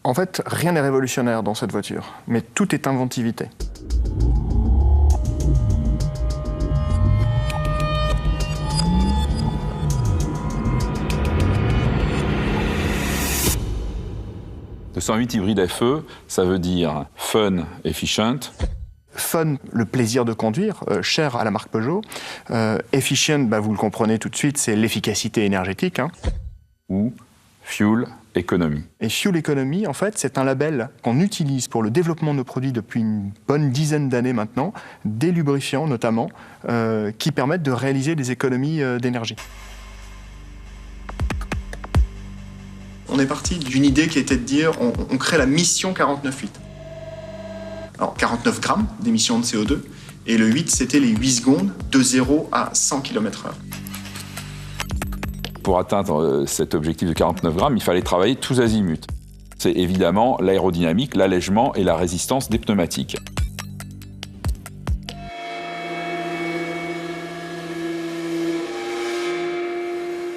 En fait, rien n'est révolutionnaire dans cette voiture, mais tout est inventivité. Le 208 hybride FE, ça veut dire fun, efficient. Fun, le plaisir de conduire, cher à la marque Peugeot. Efficient, vous le comprenez tout de suite, c'est l'efficacité énergétique. Ou fuel economy. Et fuel economy, en fait, c'est un label qu'on utilise pour le développement de nos produits depuis une bonne dizaine d'années maintenant, des lubrifiants notamment, qui permettent de réaliser des économies d'énergie. On est parti d'une idée qui était de dire on crée la mission 49.8. Alors 49 grammes d'émissions de CO2 et le 8 c'était les 8 secondes de 0 à 100 km/h. Pour atteindre cet objectif de 49 grammes, il fallait travailler tous azimuts. C'est évidemment l'aérodynamique, l'allègement et la résistance des pneumatiques.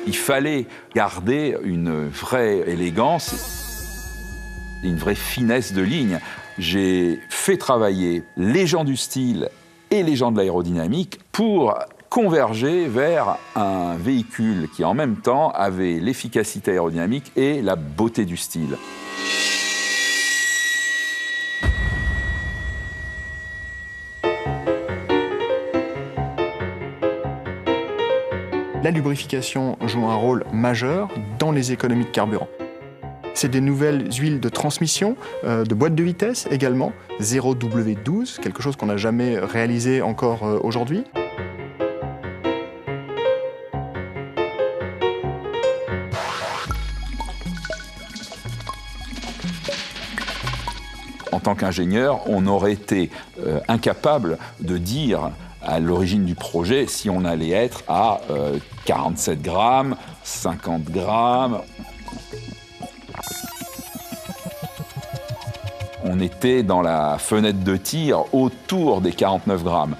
Il fallait garder une vraie élégance, une vraie finesse de ligne. J'ai fait travailler les gens du style et les gens de l'aérodynamique pour converger vers un véhicule qui en même temps avait l'efficacité aérodynamique et la beauté du style. La lubrification joue un rôle majeur dans les économies de carburant. C'est des nouvelles huiles de transmission, de boîte de vitesse également, 0W12, quelque chose qu'on n'a jamais réalisé encore aujourd'hui. En tant qu'ingénieur, on aurait été incapable de dire à l'origine du projet si on allait être à 47 grammes, 50 grammes. On était dans la fenêtre de tir autour des 49 grammes.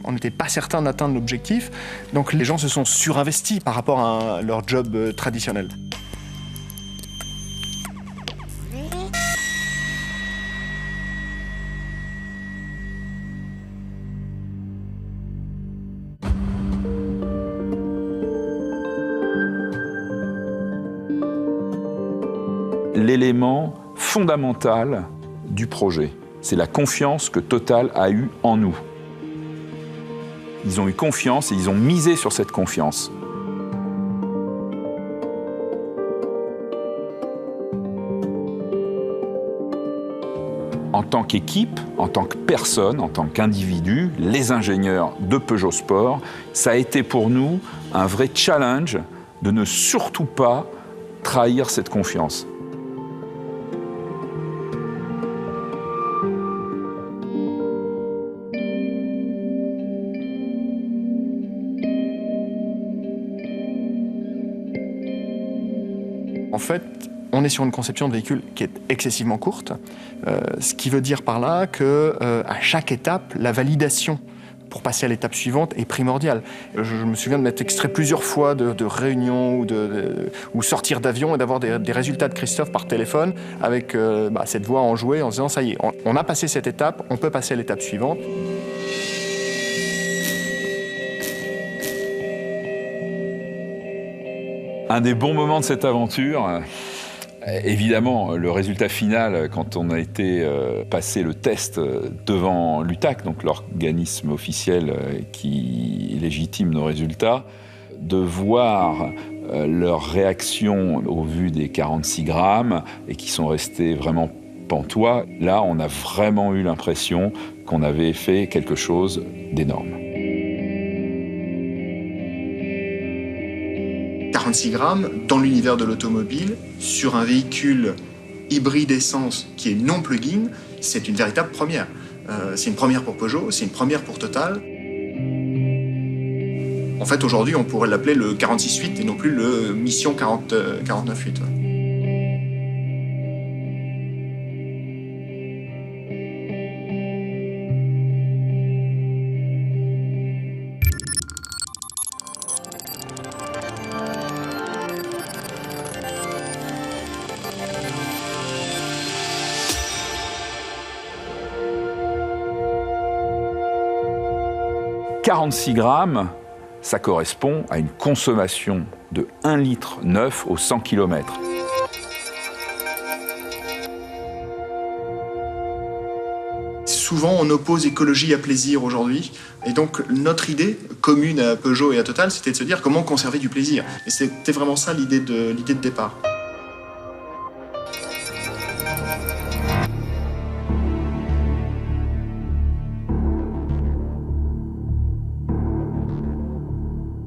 On n'était pas certain d'atteindre l'objectif, donc les gens se sont surinvestis par rapport à leur job traditionnel. L'élément fondamental du projet, c'est la confiance que Total a eue en nous. Ils ont eu confiance et ils ont misé sur cette confiance. En tant qu'équipe, en tant que personne, en tant qu'individu, les ingénieurs de Peugeot Sport, ça a été pour nous un vrai challenge de ne surtout pas trahir cette confiance. En fait, on est sur une conception de véhicule qui est excessivement courte, ce qui veut dire par là qu'à chaque étape, la validation pour passer à l'étape suivante est primordiale. Je me souviens de m'être extrait plusieurs fois de réunions ou sortir d'avion et d'avoir des résultats de Christophe par téléphone avec cette voix enjouée en se disant « ça y est, on a passé cette étape, on peut passer à l'étape suivante ». Un des bons moments de cette aventure, évidemment, le résultat final, quand on a été passer le test devant l'UTAC, donc l'organisme officiel qui légitime nos résultats, de voir leur réaction au vu des 46 grammes et qui sont restés vraiment pantois, là, on a vraiment eu l'impression qu'on avait fait quelque chose d'énorme. 46 grammes dans l'univers de l'automobile, sur un véhicule hybride essence qui est non plug-in, c'est une véritable première. C'est une première pour Peugeot, c'est une première pour Total. En fait, aujourd'hui, on pourrait l'appeler le 46.8 et non plus le Mission 49.8. 46 grammes, ça correspond à une consommation de 1,9 litre au 100 km. Souvent, on oppose écologie à plaisir aujourd'hui. Et donc, notre idée commune à Peugeot et à Total, c'était de se dire comment conserver du plaisir. Et c'était vraiment ça l'idée de départ.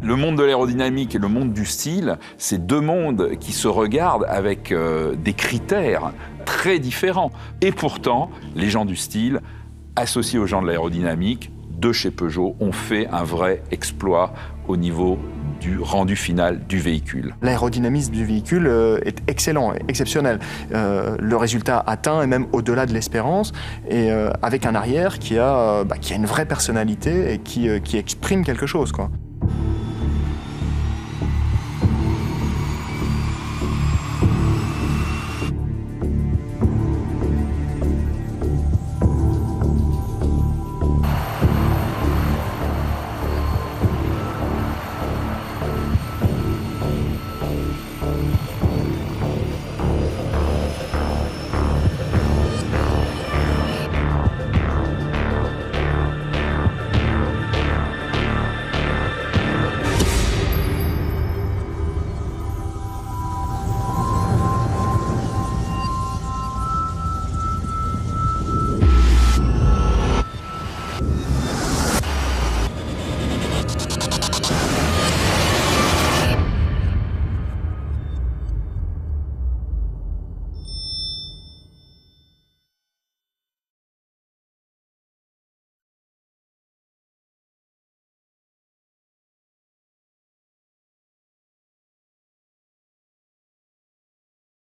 Le monde de l'aérodynamique et le monde du style, c'est deux mondes qui se regardent avec des critères très différents. Et pourtant, les gens du style, associés aux gens de l'aérodynamique, de chez Peugeot, ont fait un vrai exploit au niveau du rendu final du véhicule. L'aérodynamisme du véhicule est excellent, exceptionnel. Le résultat atteint est même au-delà de l'espérance, et avec un arrière qui a une vraie personnalité et qui exprime quelque chose, quoi.